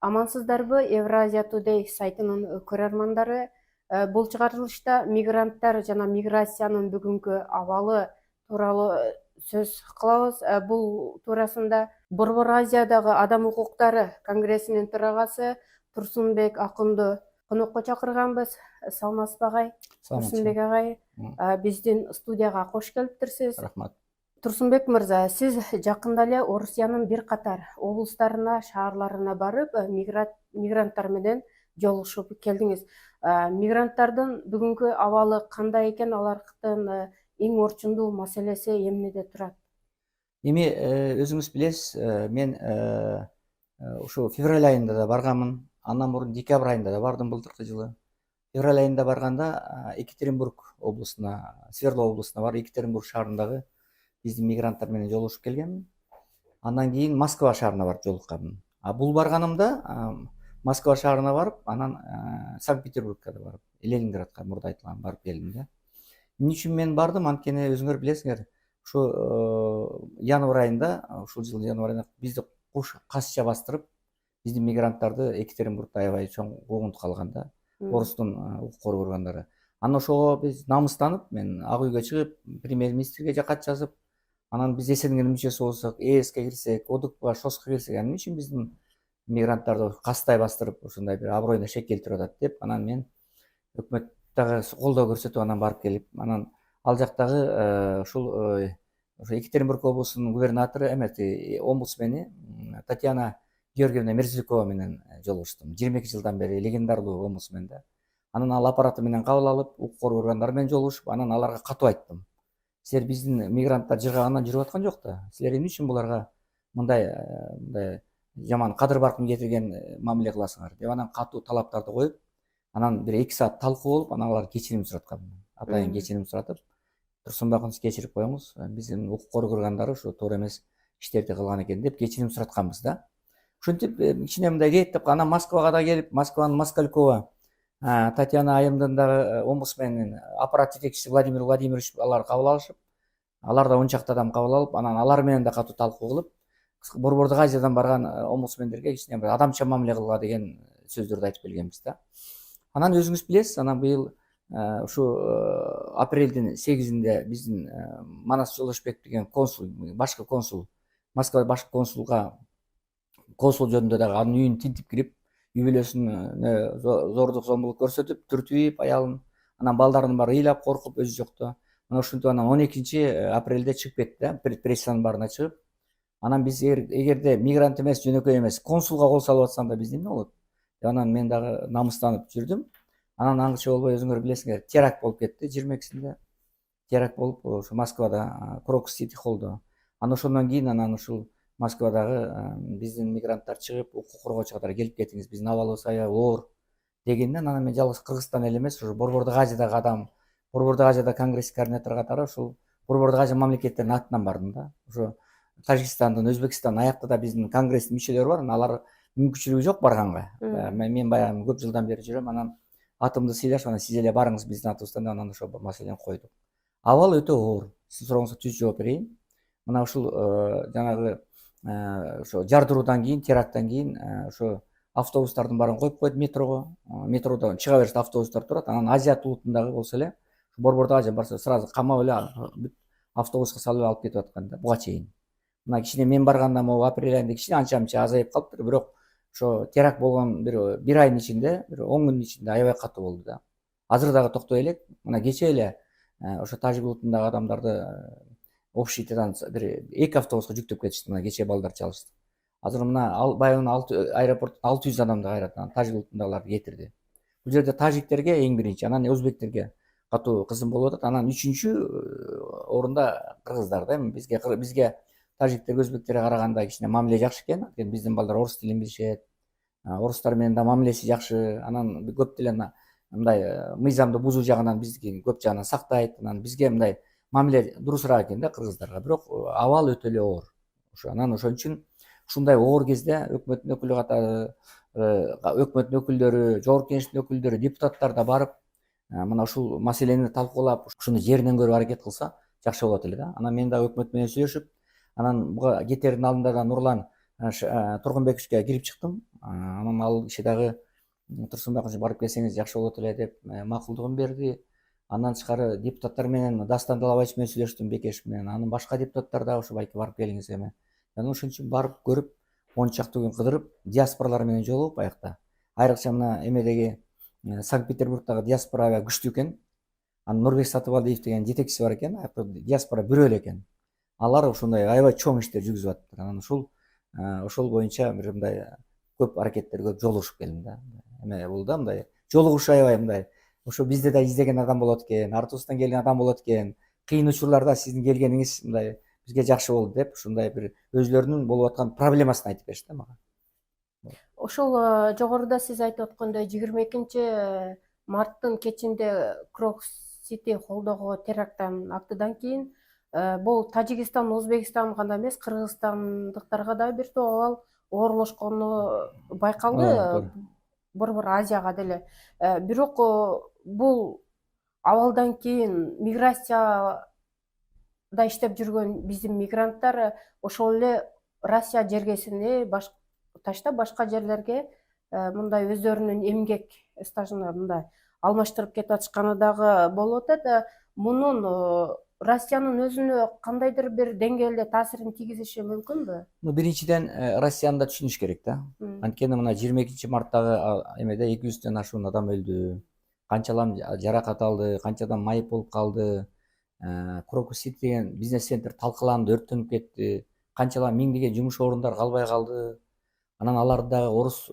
Амансыздарбы, Евразия Today сайтынын көрөрмандары. Бул чыгарылышта мигранттар жана миграциянын бүгүнкү абалы тууралуу сөз кылабыз. Бул туурасында Борбор Азиядагы адам укуктары конгрессинин төрагасы Турсунбек Акунду конокко чакырганбыз. Саламатсызбы агай? Турсунбек агай, биздин студияга кош келиптирсиз. Рахмат. Турсунбек мырза, сиз жакында эле Орусиянын бир катар облустарына, шаарларына барып, мигранттар менен жолугушуп келдиңиз. Мигранттардын бүгүнкү абалы кандай экен, алардын эң орчундуу маселеси эмнеде турат? Эми өзүңүз билесиз, мен ушу февраль айында да барганмын, андан мурун декабрь айында да бардым былтыркы жылы. Февраль айында барганда Екатеринбург облусуна, Свердлов облусуна барып, Екатеринбург шаарындагы биздин мигранттар менен жолугушуп келгенмин. Андан кийин Москва шаарына барып жолукканмын. Бул барганымда Москва шаарына барып, анан Санкт-Петербургка да барып, Ленинградка мурда айтылган барып келдим да. Эмне үчүн мен бардым? Анткени өзүңөр билесиңер, ушу январь айында, ушул жылдын январь айында бизди куш касча бастырып, биздин мигранттарды Екатеринбургда аябай чоң куугунтук алган да, орустун укук органдары. Анан ошого биз намыстанып, мен Ак үйгө чыгып, премьер-министрге кат жазып, анан биз СНГнын мүчөсү болсок, ЭСке кирсек, ОДКБга, ШОСко кирсек, эмне үчүн биздин мигранттарды кастай бастырып, ушундай бир аброюна шек келтирип атат деп, анан мен өкмөт дагы колдоо көрсөтүп, анан барып келип, анан ал жактагы ушул Екатеринбург облусунун губернатору, омбудсмени Татьяна Георгиевна Мерзлякова менен жолугуштум. 22 жылдан бери легендарлуу омбудсмен да. Анан ал аппараты менен кабыл алып, укук органдары менен жолугушуп, анан аларга катуу айттым. Силер биздин мигранттар жыргагынан жүрүп аткан жок да. Силер эмне үчүн буларга мындай жаман кадыр баркын кетирген мамиле кыласыңар деп, анан катуу талаптарды коюп, анан бир 2 саат талкуу болуп, анан алар кечирим сураткан. Атайын кечирим суратып, Турсунбек акын, кечирип коюңуз, биздин укук органдары ушу туура эмес иштерди кылган экен деп кечирим суратканбыз да. Ушинтип кичине мындай реттеп, анан Москвага да келип, Москванын Москалькова Татьяна айымдын дагы омбудсменин аппарат жетекчиси Владимир Владимирович алар кабыл алышып, алар да 10 чакты адам кабыл алып, анан алар менен да катуу талкуу кылып, Борбордук Азиядан барган омбудсмендерге кичине бир адамча мамиле кылгыла деген сөздөрдү айтып келгенбиз да. Анан өзүңүз билесиз, анан быйыл ушу апрелдин 8-inde биздин Манас Жолдошбеков деген консул, башкы консул, Москва башкы консулга консул жөнүндө дагы анын үйүн тинтип кирип, үй бүлөсүнө зордук зомбулук көрсөтүп, түртүп аялын, анан балдарын баары ыйлап коркуп, өзү жокто. Анан ушинтип анан 12-апрелде чыгып кетти да, прессанын баарына чыгып. Анан биз эгерде мигрант эмес, жөнөкөй эмес, консулга кол салып атсам да биз эмне болот? Анан мен дагы намыстанып жүрдүм. Анан аңчы болбой, өзүңөр билесиңер, теракт болуп кетти 22-синде. Теракт болуп, ошо Москвада, Крокус Сити холлдо. Анан ошондон кийин анан ушул Москвадагы биздин мигранттар чыгып, укук коргоочу катары келип кетиңиз, биздин абалыбыз аябай оор дегенден, анан мен жалгыз Кыргызстан эле эмес, ушу Борбордук Азиядагы адам, Борбордук Азияда конгресс координатору катары ушул Борбордук Азия мамлекеттеринин атынан бардым да. Ошо Тажикстандын, Өзбекстандын аякта да биздин конгресстин мүчөлөрү бар, алар мүмкүнчүлүгү жок барганга. Мен баягы көп жылдан бери жүрөм, анан атымды сыйлашып, анан сиз эле барыңыз биздин атыбыздан, анан ошо маселени койдук. Абал өтө оор. Сиз сурооңузга түз жооп берейин. Мына ушул жанагы ошо жардыруудан кийин, теракттан кийин ошо автобустардын баарын коюп койду метрого. Метродон чыга бериште автобустар турат. Анан Азия улутундагы болсо эле, Борбордук Азия барса сразу камап эле автобуска салып алып кетип аткан да, буга чейин. Мына кичине мен барганда могу апрель айында кичине анча азайып калыптыр, бирок ошо теракт болгон бир айдын ичинде, бир 10 күндүн ичинде аябай катуу болду да. Азыр дагы токтой элек. Мына кече эле ошо тажик улутундагы адамдарды общитадан бир 2 автобуска жүктөп кетишти, мына кече балдар чалышты. Азыр мына баягы аэропорттон 600 адамды кайрат тажик улутундагыларды кетирди. Бул жерде тажиктерге эң биринчи, анан өзбектерге катуу кызым болуп атат. Анан 3-орунда кыргыздар да. Бизге тажиктер, өзбектерге караганда кичине мамиле жакшы экен. Биздин балдар орус тилин билишет. Орустар менен да мамилеси жакшы. Анан көп деле мындай мыйзамды бузуу жагынан бизди көп жагынан сактайт. Анан бизге мындай мамиле дурусураак экен да кыргыздарга. Бирок абал өтө эле оор. Анан ошон үчүн ушундай оор кезде өкмөттүн өкүлү катары, өкмөттүн өкүлдөрү, жогорку кеңештин өкүлдөрү, депутаттар да барып, мына ушул маселени талкуулап, ушуну жеринен көрүп аракет кылса жакшы болот эле да. Анан мен дагы өкмөт менен сүйлөшүп, анан буга кетердин алдында да Нурлан Тургунбековичке кирип чыктым. Анан ал киши дагы Турсунбек барып келсеңиз жакшы болот эле деп макулдугун берди. Андан тышкары депутаттар менен Дастан Талабаевич менен сүйлөштүм, Бекешев менен. Анан башка депутаттар дагы ушу байке барып келиңиз эми. Анан ошон үчүн барып көрүп, 10 чакты күн кыдырып, диаспоралар менен жолугуп аякта. Айрыкча мына эмедеги Санкт-Петербургдагы диаспора аябай күчтүү экен. Анан Нурбек Сатыбалдиев деген жетекчиси бар экен. Диаспора бирөө эле экен. Алар ушундай аябай чоң иштер жүргүзүп атыптыр. Анан ошол боюнча бир мындай көп аракеттер көп жолугушуп келдим да. Эме болду да, мындай жолугуш аябай мындай. Ошо бизде да издеген адам болот экен, артыбыздан келген адам болот экен. Кыйын учурларда сиздин келгениңиз мындай бизге жакшы болду деп, ушундай бир өзлөрүнүн болуп аткан проблемасын айтып беришти да мага. Ошол жогоруда сиз айтып аткандай 22 марттын кечинде Крокус-Сити холдогу теракт актыдан кийин бул Тажикстан, Өзбекстан гана эмес, кыргызстандыктарга да бир топ абал оорлошкону байкалды, Борбор Азияга деле. Бирок бул абалдан кийин миграцияда иштеп жүргөн биздин мигранттар ошол эле Россия жергесине таштап башка жерлерге мындай өздөрүнүн эмгек стажын мындай алмаштырып кетип атышканы дагы болуп атат. Мунун Россиянын өзүнө кандайдыр бир деңгээлде таасирин тийгизиши мүмкүнбү? Биринчиден Россияны да түшүнүш керек да. Анткени мына 22 марттагы эмеде 200дөн ашуун адам өлдү. Канчалам жаракат алды, канчадан майып болуп калды. Крокус-Сити деген бизнес центр талкаланды, өрттөнүп кетти. Канчалам миңдеген жумуш орундар калбай калды. Анан аларды дагы орус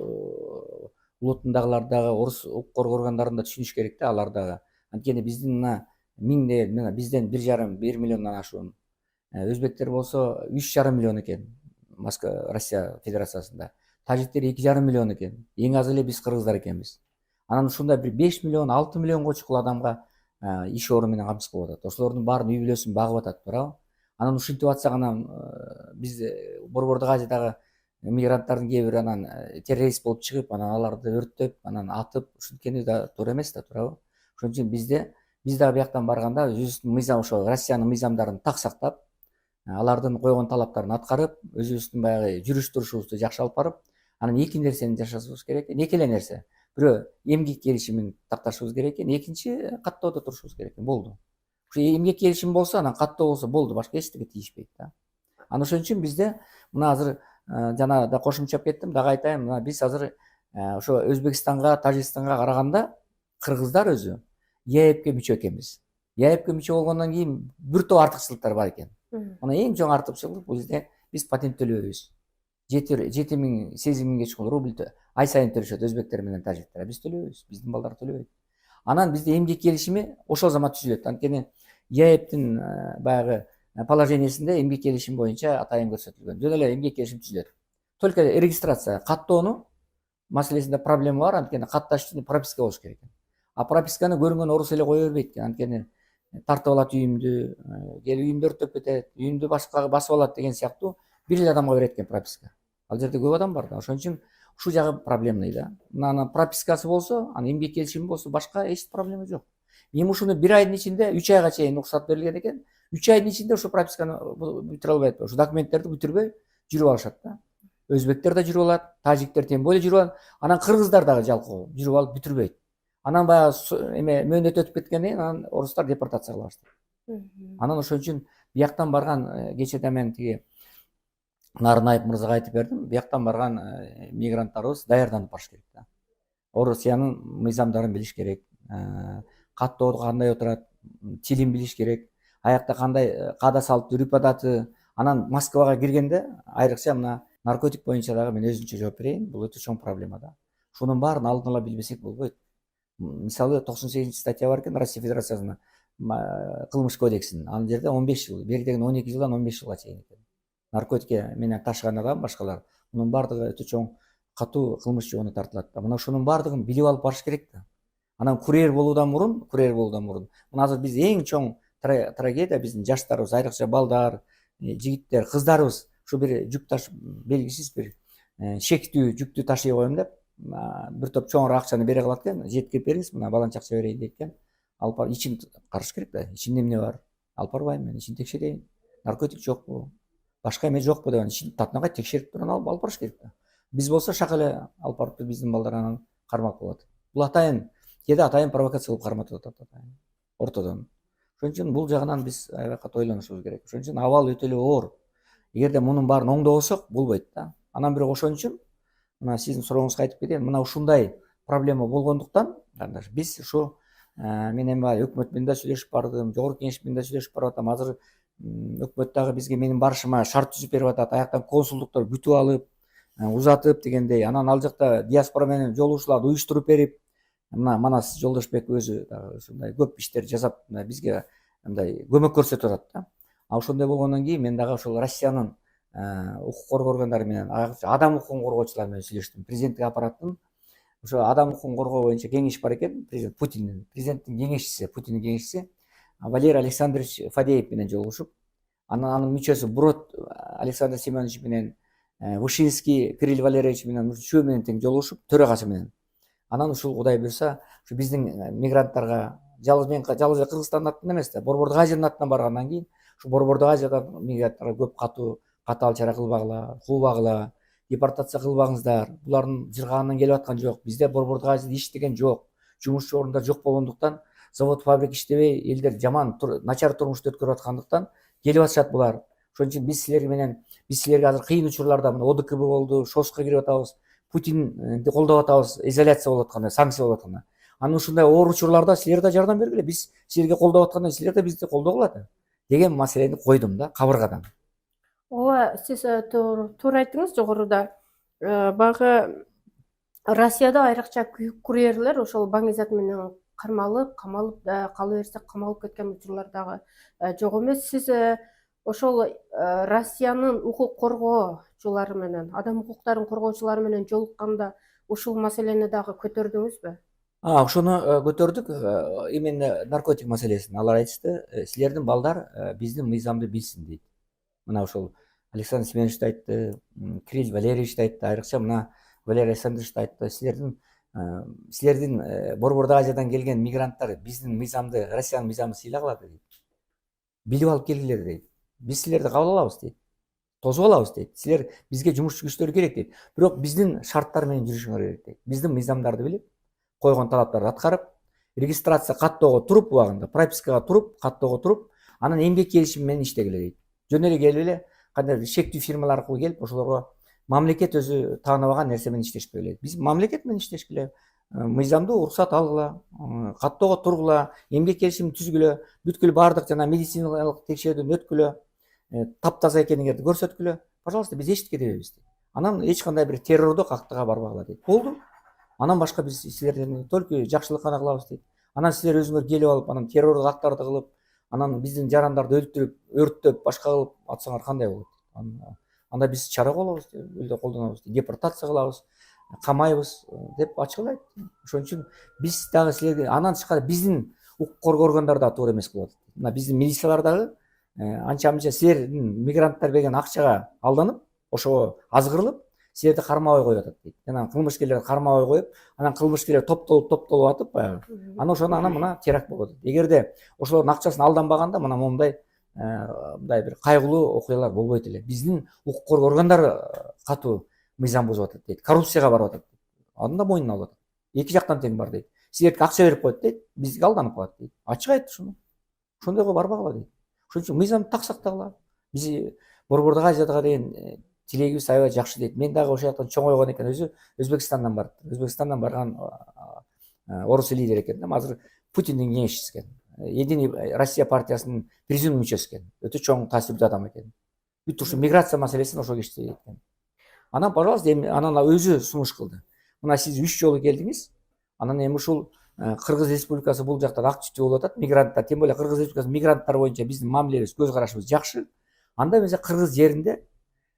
улутундагылар дагы орус укук коргоо органдарында түшүнүш керек да, алар дагы. Анткени биздин мына миңдеген бизден 1,5-1 миллиондон ашуун. Өзбектер болсо 3,5 миллион экен. Россия Федерациясында. Тажиктер 2,5 миллион экен. Эң аз эле биз кыргыздар экенбиз. Анан ушундай бир 5 миллион, 6 миллионго чукул адамга иш орун менен камсыз кылып атат. Ошолордун баарын үй бүлөсүн багып атат, туурабы? Анан ушинтип атсак, анан биз Борбордук Азиядагы мигранттардын кээ бири анан террорист болуп чыгып, анан аларды өрттөп, анан атып, ушинткени да туура эмес да, туурабы? Ошон үчүн биз дагы бияктан барганда өзүбүздүн мыйзам, ошо Россиянын мыйзамдарын так сактап, алардын койгон талаптарын аткарып, өзүбүздүн баягы жүрүш турушубузду жакшы алып барып, анан эки нерсени жашашыбыз керек экен. Эки эле нерсе. Бирөө эмгек келишимин такташыбыз керек экен, экинчи каттоодо турушубуз керек экен. Болду. Ушу эмгек келишими болсо, анан каттоо болсо болду, башка эчтеке тийишпейт да. Анан ошон үчүн бизде мына азыр жана да кошумчалап кеттим, дагы айтайын, мына биз азыр ошо Өзбекстанга, Тажикстанга караганда кыргыздар өзү ЕАЭПке мүчө экенбиз. ЕАЭПке мүчө болгондон кийин бир топ артыкчылыктар бар экен. Мына эң чоң артыкчылык бул жерде биз патент төлөбөйбүз. 7,000-8 миңге чукул рубль ай сайын төлөшөт өзбектер менен тажиктер. Биз төлөбөйбүз, биздин балдар төлөбөйт. Анан бизде эмгек келишими ошол замат түзүлөт. Анткени ЕАЭПтин баягы положениясында эмгек келишим боюнча атайын көрсөтүлгөн. Жөн эле эмгек келишим түзүлөт. Только регистрация, каттоону маселесинде проблема бар, анткени катташ үчүн прописка болуш керек. А прописканы көрүнгөн орус эле кое бербейт экен. Анткени тартып алат үйүмдү, келип үйүмдү өрттөп кетет, үйүмдү башкага басып алат деген сыяктуу бир эле адамга берет экен прописка. Ал жерде көп адам бар да. Ошон үчүн ушул жагы проблемный да. Анан пропискасы болсо, анан эмгек келишими болсо, башка эч проблема жок. Эми ушуну бир айдын ичинде 3 айга чейин уруксат берилген экен. 3 айдын ичинде ошо прописканы бүтүрө албайт. Ошо документтерди бүтүрбөй жүрүп алышат да. Өзбектер да жүрүп алат, тажиктер тем более жүрүп алат. Анан кыргыздар дагы жалкоо жүрүп алып бүтүрбөйт. Анан баягы эме мөөнөт өтүп кеткенден кийин анан орустар депортация кыла баштайт. Анан ошон үчүн бияктан барган кечеде мен тиги Нарынаев мырзага айтып бердим. Бияктан барган мигранттарыбыз даярданып барыш керек да. Орусиянын мыйзамдарын билиш керек. Каттоо кандай отурат, тилин билиш керек. Аякта кандай каада салт үрүп адаты. Анан Москвага киргенде айрыкча мына наркотик боюнча дагы мен өзүнчө жооп берейин. Бул өтө чоң проблема да. Шунун баарын алдын ала билбесек болбойт. Мисалы 98 статья бар экен Россия Федерациясынын кылмыш кодексинин. Ал жерде 15 жыл, бери деген 12 жылдан 15 жылга чейин экен. Наркотик менен ташыган адам башкалар. Мунун баардыгы өтө чоң катуу кылмыш жообуна тартылат. Мына ошонун баардыгын билип алып барыш керек да. Анан курьер болуудан мурун, мына азыр биз эң чоң трагедия биздин жаштарыбыз, айрыкча балдар, жигиттер, кыздарыбыз ушу бир жүк белгисиз бир шектүү жүктү ташый коем деп бир топ чоңураак акчаны бере калат экен. Жеткирип бериңиз, мына баланча акча берейин дейт экен. Алып барып ичин карыш керек да. Ичинде эмне бар? Алып барбайм мен, ичин текшерейин. Наркотик жокпу? башка эме жокпу деп ичинин татынага текшерип туруп алып барыш керек да. Биз болсо шак эле алып барып биздин балдар анан кармап коет. Бул атайын кээде атайын провокация кылып карматып атат ортодон. Ошон үчүн бул жагынан биз аябай катуу ойлонушубуз керек. Ошон үчүн абал өтө эле оор. Эгерде мунун баарын оңдобосок болбойт да. Анан бирок ошон үчүн мына сиздин сурооңузга айтып кетейин. Мына ушундай проблема болгондуктан биз ушу мен эми өкмөт менен да сүйлөшүп бардым, жогорку кеңеш менен да сүйлөшүп барып атам. Азыр өкмөт дагы бизге менин барышыма шарт түзүп берип атат. Аяктан консулдуктар күтүп алып, узатып дегендей. Анан ал жакта диаспора менен жолугушууларды уюштуруп берип, мына Манас Жолдошбек өзү дагы ушундай көп иштер жасап бизге мындай көмөк көрсөтүп атат да. Ошондой болгондон кийин мен дагы ошол Россиянын укук коргоо органдары менен, адам укугун коргоочулар менен сүйлөштүм. Президенттик аппараттын ошо адам укугун коргоо боюнча кеңеш бар экен, президент Путиндин, президенттин кеңешчиси, Путиндин кеңешчиси Валерий Александрович Фадеев менен жолугушуп, анын мүчөсү Брод Александр Семенович менен, Вышинский Кирилл Валерьевич менен, үчөө менен тең жолугушуп, төрагасы менен. Анан ушул Кудай буюрса, ушу биздин мигранттарга жалгыз Кыргызстандын атынан эмес да, Борбордук Азиянын атынан баргандан кийин ушу Борбордук Азиядан мигранттарга көп катаал чара кылбагыла, куубагыла, депортация кылбаңыздар. Булардын жыргаанынан келип аткан жок. Бизде Борбордук Азияда иштеген жок, жумушчу орундар жок болгондуктан, завод, фабрика иштебей, элдер жаман, начар турмушту өткөрүп аткандыктан келип атышат булар. Ошон үчүн биз силерге азыр кыйын учурларда мына ОДКБ болду, ШОСКко кирип атабыз, Путинди колдоп атабыз, изоляция болуп атканда, санкция болуп атканда. Анан ушундай оор учурларда силер да жардам бергиле. Биз силерге колдоп атканда силер да бизди колдогула да деген маселени койдум да кабыргадан. Ооба, сиз туура айттыңыз жогоруда. Баягы Россияда айрыкча курьерлер ошол баңизат менен кармалып, камалып, кала берсе камалып кеткен учурлар дагы жок эмес. Сиз ошол Россиянын укук коргоочулары менен, адам укуктарын коргоочулары менен жолукканда ушул маселени дагы көтөрдүңүзбү? Ошону көтөрдүк, именно наркотик маселесин. Алар айтышты, силердин балдар биздин мыйзамды билсин дейт. Мына ошол Александр Семенович да айтты, Кирилл Валерьевич да айтты, айрыкча мына Валерий Александрович да айтты. Силердин Борбордук Азиядан келген мигранттар биздин мыйзамды, Россиянын мыйзамын сыйлагыла дейт. Билип алып келгилер дейт. Биз силерди кабыл алабыз дейт. Тосуп алабыз дейт. Силер бизге жумушчу күчтөр керек дейт. Бирок биздин шарттар менен жүрүшүңөр керек дейт. Биздин мыйзамдарды билип, койгон талаптарды аткарып, регистрация каттоого туруп, убагында пропискага туруп, каттоого туруп, анан эмгек келишими менен иштегиле дейт. Жөн эле келип эле кандай шектүү фирмалар аркылуу келип, ошолорго мамлекет өзү тааныбаган нерсе менен иштешпей эле. Биз мамлекет менен иштешкиле, мыйзамдуу уруксат алгыла, каттоого тургула, эмгек келишимин түзгүлө, бүткүл баардык жана медициналык текшерүүдөн өткүлө, таптаза экендигиңерди көрсөткүлө. Пожалуйста, биз эчтеке дебейбиз дейт. Анан эч кандай бир террордук актыга барбагыла дейт. Болду. Анан башка биз силерден только жакшылык гана кылабыз дейт. Анан силер өзүңөр келип алып, анан террордук актарды кылып, анан биздин жарандарды өлтүрүп, өрттөп, башка кылып атсаңар кандай болот? Анда биз чара колобуз, колдонобуз, депортация кылабыз, камайбыз деп ачык эле айтты. Ошон үчүн биз дагы силерге анан тышкары биздин укук коргоо органдары да туура эмес кылып атат. Мына биздин милициялар дагы анча-мынча силердин мигранттар берген акчага алданып, ошого азгырылып, силерди кармабай коюп атат дейт. Жана кылмышкерлерди кармабай коюп, анан кылмышкерлер топтолуп атып баягы. Анан ошондо мына теракт болуп атат. Эгерде ошолордун акчасын алданбаганда мына момундай мындай бир кайгылуу окуялар болбойт эле. Биздин укук коргоо органдары катуу мыйзам бузуп атат дейт. Коррупцияга барып атат. Аны да мойнуна алып атат. Эки жактан тең бар дейт. Силердики акча берип коет дейт, бизге алданып калат дейт. Ачык айтты ушуну. Ошондойго барбагыла дейт. Ошон үчүн мыйзамды так сактагыла. Биз Борбордук Азияга деген тилегибиз аябай жакшы дейт. Мен дагы ошол жактан чоңойгон экен, өзү Өзбекстандан барыптыр. Өзбекстандан барган орус лидер экен. Азыр Путиндин кеңешчиси экен. Единый Россия партиясынын президиум мүчөсү экен. Өтө чоң таасирдүү адам экен. Бүт ушу миграция маселесин ошо кечти экен. Анан пожалуйста, эми анан өзү сунуш кылды. Мына сиз 3 жолу келдиңиз. Анан эми ушул Кыргыз Республикасы бул жактан ак түтү болуп атат. Мигранттар, тем более Кыргыз Республикасынын мигранттары боюнча биздин мамилебиз, көз карашыбыз жакшы. Анда эмесе Кыргыз жеринде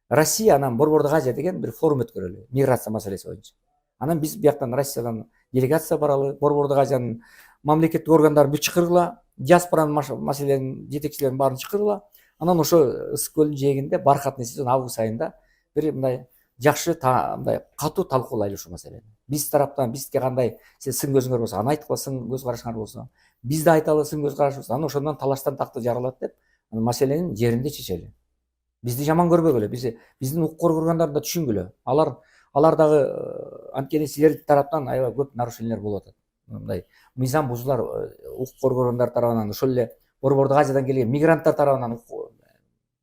Россия анан Борбордук Азия деген бир форум өткөрөлү, миграция маселеси боюнча. Анан биз бияктан Россиядан делегация баралы, Борбордук Азиянын мамлекеттик органдарын бүт чакыргыла, диаспоранын маселелеринин жетекчилерин баарын чакыргыла. Анан ошо Ысык көлүнүн жээгинде баркатный сезон август айында бир мындай жакшы мындай катуу талкуулайлы ушул маселени. Биз тараптан бизге кандай сын көзүңөр болсо, аны айткыла, сын көз карашыңар болсо, биз да айталы сын көз карашыбыз, анан ошондон талаштан такты жаралат деп маселенин жеринде чечели. Бизди жаман көрбөгүлө, биздин укук коргондорду да түшүнгүлө. Алар дагы анткени силердин тараптан аябай көп нарушениялер болуп атат. Мындай мыйзам бузуулар укук коргондор тарабынан, ошол эле Борбордук Азиядан келген мигранттар тарабынан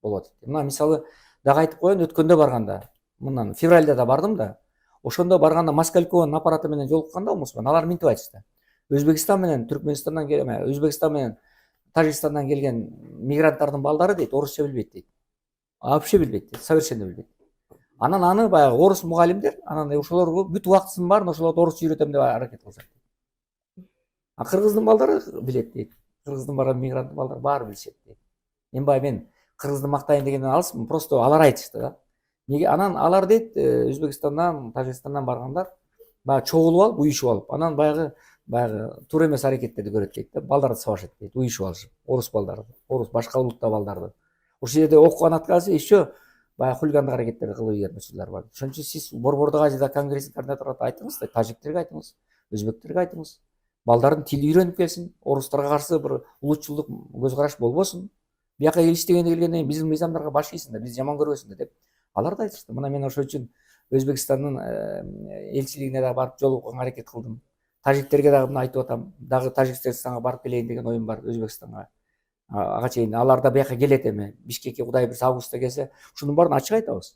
болуп атат. Мына мисалы дагы айтып коеюн, өткөндө барганда, мындан февралда да бардым да, ошондо барганда Москалькованын аппараты менен жолукканда омусман, алар минтип айтышты. Өзбекстан менен Түркмөнстандан келген, Өзбекстан менен Тажикстандан келген мигранттардын балдары дейт, орусча билбейт дейт. Вообще билбейт дейт, совершенно билбейт. Анан аны баягы орус мугалимдер, анан ошолорго бүт убактысынын баарын ошолорду орусча үйрөтөм деп аракет кылышат. А кыргыздын балдары билет дейт. Кыргыздын барган мигранттын балдары баары билишет дейт. Эми баягы мен кыргызды мактайын дегенден алысмын, просто алар айтышты да. Неге анан алар дейт, Өзбекстандан, Тажикстандан баргандар баягы чогулуп алып, уюшуп алып, анан баягы туура эмес аракеттерди көрөт дейт да, балдарды сабашат дейт, уюшуп алышып, орус балдарды, орус башка улуттагы балдарды. Ошол жерде окуган аткасы еще баягы хулигандык аракеттерди кылып ийген учурлар бар. Ошон үчүн сиз Борбордук Азияда конгресстин координаторуна айтыңыз да, тажиктерге айтыңыз, өзбектерге айтыңыз. Балдардын тили үйрөнүп келсин, орустарга каршы бир улутчулдук көз караш болбосун. Бияка иштегенде келгенден кийин биздин мыйзамдарга баш ийсиңер, бизди жаман көрбөсүңер деп алар да айтышты. Мына мен ошол үчүн Өзбекстандын элчилигине да барып жолукканга аракет кылдым. Тажиктерге дагы мына айтып атам, дагы Тажикстанга барып келейин деген оюм бар, Өзбекстанга. Ага чейин алар да бияка келет эми. Бишкекке Кудай буйрса августта келсе, ушунун баарын ачык айтабыз.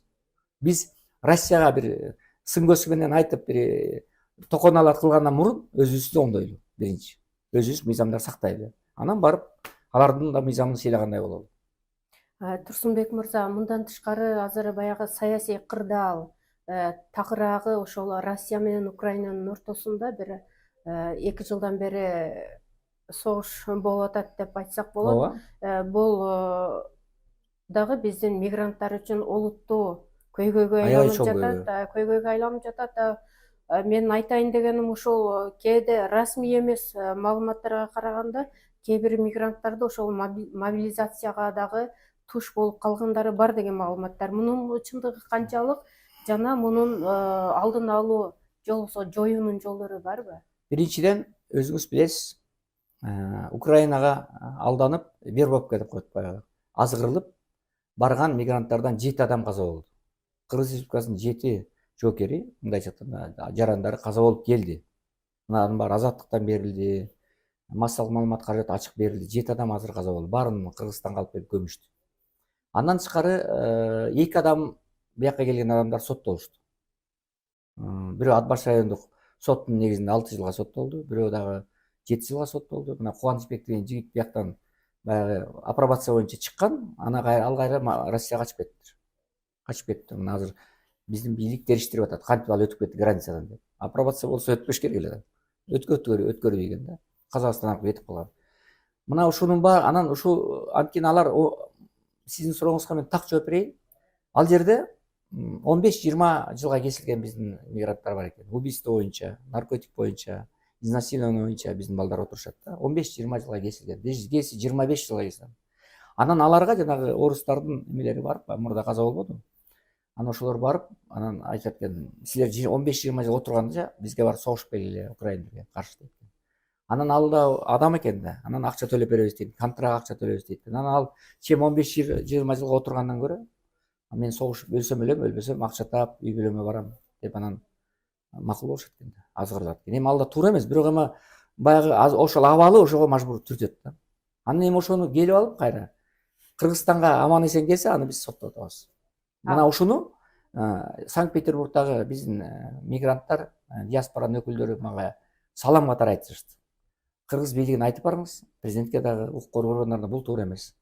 Биз Россияга бир сын көзү менен айтып бир токоналат кылгандан мурун өзүбүздү оңдойлу биринчи. Өзүбүз мыйзамдар сактайлы. Анан барып алардын да мыйзамын сыйлагандай бололу. Турсунбек мырза, мындан тышкары азыр баягы саясий кырдаал такыраагы ошол Россия менен Украинанын ортосунда бир 2 жылдан бери согуш болуп атат деп айтсак болот. Бул дагы биздин мигранттар үчүн олуттуу көйгөйгө айланып жатат. Мен айтайын дегеним ушул кээде расмий эмес маалыматтарга караганда кээ бир мигранттарды ошол мобилизацияга дагы туш болуп калгандары бар деген маалыматтар. Мунун чындыгы канчалык жана мунун алдын алуу же болбосо жоюунун жолдору барбы? Биринчиден өзүңүз билесиз, Украинага алданып вербовка деп коет баягы. Азгырылып барган мигранттардан 7 адам каза болду. Кыргыз Республикасынын 7 жоокери, мындайча айтканда, жарандары каза болуп келди. Мынанын баары азаттыктан берилди, массалык маалымат каражаты ачык берилди. 7 адам азыр каза болду. Баарын Кыргызстанга алып келип көмүштү. Андан тышкары 2 адам бияка келген адамдар соттолушту. Бирөө Ат Баш райондук соттун негизинде 6 жылга соттолду, бирөө дагы 7 жылга соттолду. Мына Кубанычбек деген жигит бияктан баягы апробация боюнча чыккан, ал кайра Россияга качып кетти. Мына азыр биздин бийлик териштирип атат. Кантип ал өтүп кетти границадан деп. Апробация болсо өтпөш керек эле. Өткөрбөйгөн да. Казакстан аркылуу өтүп калган. Мына ушунун баары, анан ушу анткени алар сиздин сурооңузга мен так жооп берейин. Ал жерде 15-20 жылга кесилген биздин мигранттар бар экен. Убийство боюнча, наркотик боюнча, изнасилование боюнча биздин балдар отурушат да. 15-20 жылга кесилген. Кээси 25 жылга кесилген. Анан аларга жанагы орустардын эмелери барып, мурда каза болбоду. Анан ошолор барып, анан айтат экен, силер 15-20 жыл отурганда бизге барып согушуп келгиле, Украинаға каршы дейт. Анан ал да адам экен да. Анан акча төлөп беребиз дейт, контракт акча төлөйбүз дейт. Анан ал чем 15-20 жылга отургандан көрө, мен согушуп өлсөм өлөм, өлбөсөм акча таап үй бүлөмө барам деп анан макул болушат экен да, азгырылат экен. Эми ал да туура эмес, бирок эми баягы ошол абалы ошого мажбур түртөт да. Анан эми ошону келип алып кайра Кыргызстанга аман эсен келсе, аны биз соттоп атабыз. Мына ушуну Санкт-Петербургдагы биздин мигранттар, диаспоранын өкүлдөрү мага салам катары айтышты. Кыргыз бийлигине айтып барыңыз, президентке дагы, укук коргоондарына бул туура эмес.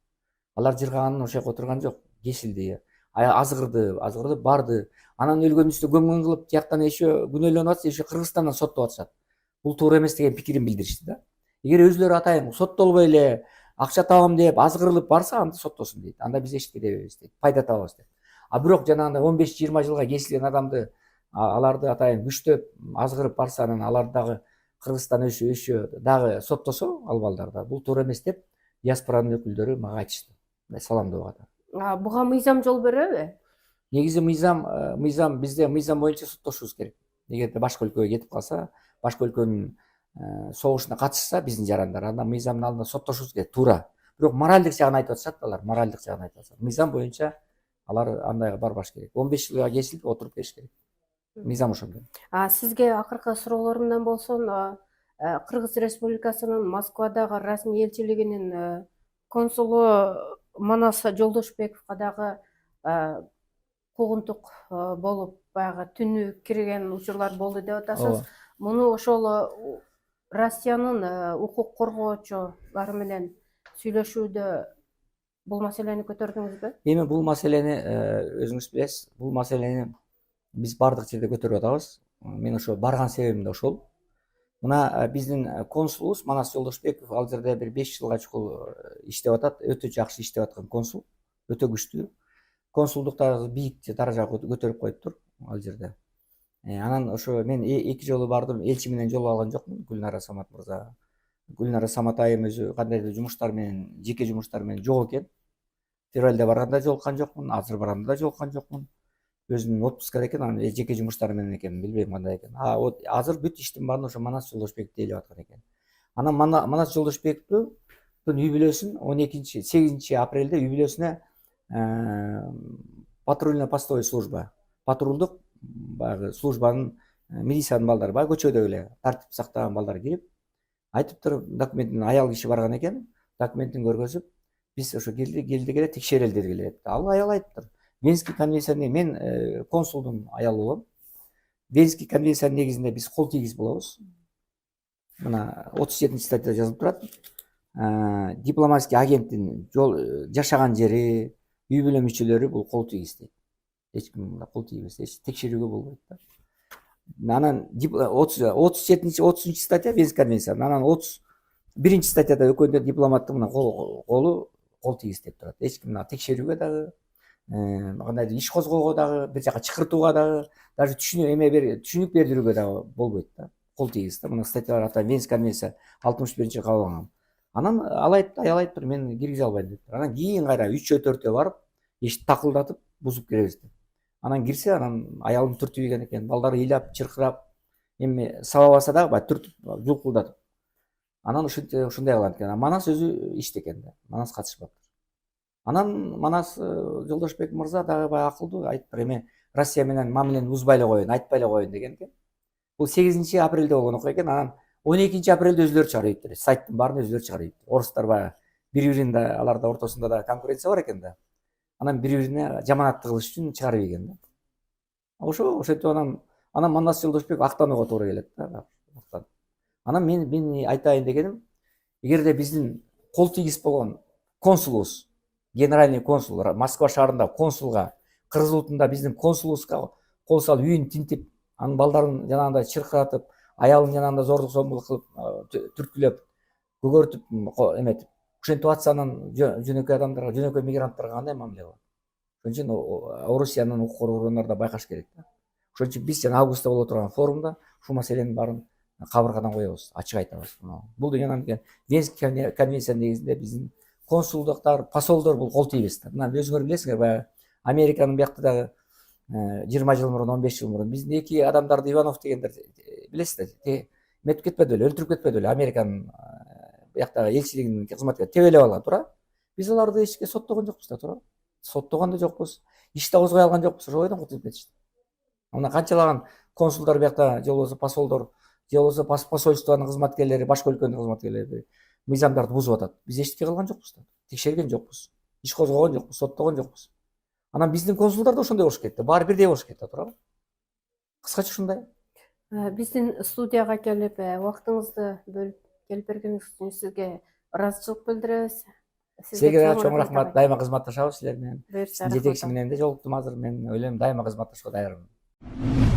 Алар жыргаганын ошол жака отурган жок, кесилди, азгырды, барды. Анан өлгөн үстү көмгөн кылып, тияктан еще күнөөлөнүп атышат, еще Кыргызстандан соттоп атышат. Бул туура эмес деген пикирин билдиришти да. Эгер өзүлөрү атайын соттолбой эле акча табам деп азгырылып барса, анда соттосун дейт. Анда биз эчтеке дебейбиз дейт, пайда табабыз дейт. А бирок жанагындай 15-20 жылга кесилген адамды аларды атайын күчтөп азгырып барса, анан алар дагы Кыргызстан еще дагы соттосо, ал балдарда бул туура эмес деп диаспоранын өкүлдөрү мага айтышты. Саламдоо катары. Буга мыйзам жол береби? Негизи мыйзам бизде мыйзам боюнча соттошубуз керек. Эгерде башка өлкөгө кетип калса, башка өлкөнүн согушуна катышса биздин жарандар, анда мыйзамдын алдында соттошубуз керек, туура. Бирок моральдык жагын айтып атышат алар, моральдык жагын айтып атышат. Мыйзам боюнча Алар андайга барбаш керек. 15 жылга кесилип отуруп бериш керек. Мыйзам ошондой. Сизге акыркы суроолорумдан болсун, Кыргыз Республикасынын Москвадагы расмий элчилигинин консулу Манас Жолдошбековго дагы куугунтук болуп баягы түнү кирген учурлар болду деп атасыз. Муну ошол Россиянын укук коргоочулары менен сүйлөшүүдө бул маселени көтөрдүңүзбү? Эми бул маселени өзүңүз билесиз, бул маселени биз баардык жерде көтөрүп атабыз. Мен ошо барган себебим да ошол. Мына биздин консулубуз Манас Жолдошбеков ал жерде бир 5 жылга чукул иштеп атат. Өтө жакшы иштеп аткан консул, өтө күчтүү. Консулдуктагы бийик даражага көтөрүп коюптур ал жерде. Анан ошо мен 2 жолу бардым, элчи менен жолугуп алган жокмун, Гүлнара Самат мырза. Гүлнара Самат айым өзү кандайдыр жумуштар менен, жеке жумуштар менен жок экен. Февралда барганда жолуккан жокмун, азыр барганда да жолуккан жокмун. Өзүнүн отпускада экен, анан жеке жумуштары менен экен, билбейм кандай экен. Азыр бүт иштин баарын ошо Манас Жолдошбеков тейлеп аткан экен. Анан Манас Жолдошбековдун үй бүлөсүн 8 апрелде үй бүлөсүнө патрульно-постовой служба, патрулдук баягы службанын милициянын балдары, баягы көчөдөгү эле тартип сактаган балдар кирип, айтыптыр, документин аял киши барган экен, документин көргөзүп, биз ошо келдик эле текшерели дегиле. Ал аял айтыптыр. Венский конвенцияны мен консулдун аялы болом. Венский конвенциянын негизинде биз кол тийгиз болобуз. Мына 37 статьяда жазылып турат. Дипломатический агенттин жашаган жери, үй бүлө мүчөлөрү бул кол тийгиз дейт. Эч ким кол тийбес, эч текшерүүгө болбойт да. Анан 30 статья Венский конвенция. Анан 31 статьяда өкөндө дипломаттын мына колу кол тийгиз деп турат. Эч ким текшерүүгө дагы, кандайдыр иш козгоого дагы, бир жака чакыртууга дагы, даже түшүнүк бердирүүгө дагы болбойт да. Кол тийгиз да. Мына статьялар ата Венский конвенция 61-жылы кабыл алынган. Анан аял айтыптыр, мен киргизе албайм дептир. Анан кийин кайра 3-4 барып, эшикти такылдатып, бузуп киребиз деп. Анан кирсе, анан аялын түртүп ийген экен. Балдары ыйлап, чыркырап, эми сабабаса дагы баягы түртүп, жулкулдатып. Анан ошондой кылган экен. Манас өзү иштеген да. Манас катышпаптыр. Анан Манас Жолдошбек мырза дагы баягы акылдуу айтыптыр, эми Россия менен мамилени бузбай эле коеюн, айтпай эле коеюн деген экен. Бул 8 апрелде болгон окуя экен. Анан 12 апрелде өзүлөрү чыгарып, сайттын баарын өзүлөрү чыгарып. Орустар баягы бири-биринде аларда ортосунда да конкуренция бар экен да. Анан бири-бирине жаманатты кылыш үчүн чыгарып ийген да. Ошентип анан Манас Жолдошбек актанууга туура келет да. Анан мен айтайын дегеним, эгерде биздин кол тийгиз болгон консулубуз, генеральный консул, Москва шаарында консулга, Кыргыз улутунда биздин консулубузга кол салып, үйүн тинтип, анын балдарын жанагындай чыркыратып, аялын жанагындай зордук зомбулук кылып, түрткүлөп, көгөртүп, эметип, ошентип атса, анан жөнөкөй адамдарга, жөнөкөй мигранттарга кандай мамиле кылат? Ошон үчүн Орусиянын укук коргоо органдары да байкаш керек да. Ошон үчүн биз жана августта боло турган форумда ушул маселенин баарын кабыргадан коебуз, ачык айтабыз. Бул деген Венский конвенция негизинде биздин консулдуктар, посолдор бул кол тийбес да. Мына өзүңөр билесиңер, баягы Американын биякта дагы 20 жыл мурун, 15 жыл мурун биздин 2 адамдарды Иванов дегендер билесиздер, метип кетпеди беле, өлтүрүп кетпеди беле, Американын бияктагы элчилигинин кызматкери тебелеп алган туура. Биз аларды эчке соттогон жокпуз да, туура. Соттогон да жокпуз, иште козгой алган жокпуз, ошол бойдон кутулуп кетишти. Мына канчалаган консулдар биякта, же болбосо посолдор, же болбосо посольствонун кызматкерлери, башка өлкөнүн кызматкерлери мыйзамдарды бузуп атат. Биз эчтеке кылган жокпуз да, текшерген жокпуз, иш козгогон жокпуз, соттогон жокпуз. Анан биздин консулдар да ошондой болуш керек да, баары бирдей болуш керек да, туурабы? Кыскача ушундай. Биздин студияга келип, убактыңызды бөлүп келип бергениңиз үчүн сизге ыраазычылык билдиребиз. Сизге чоң рахмат, дайыма кызматташабыз силер менен. Сиздин жетекчи менен да жолуктум азыр, мен ойлойм дайыма кызматташууга даярмын.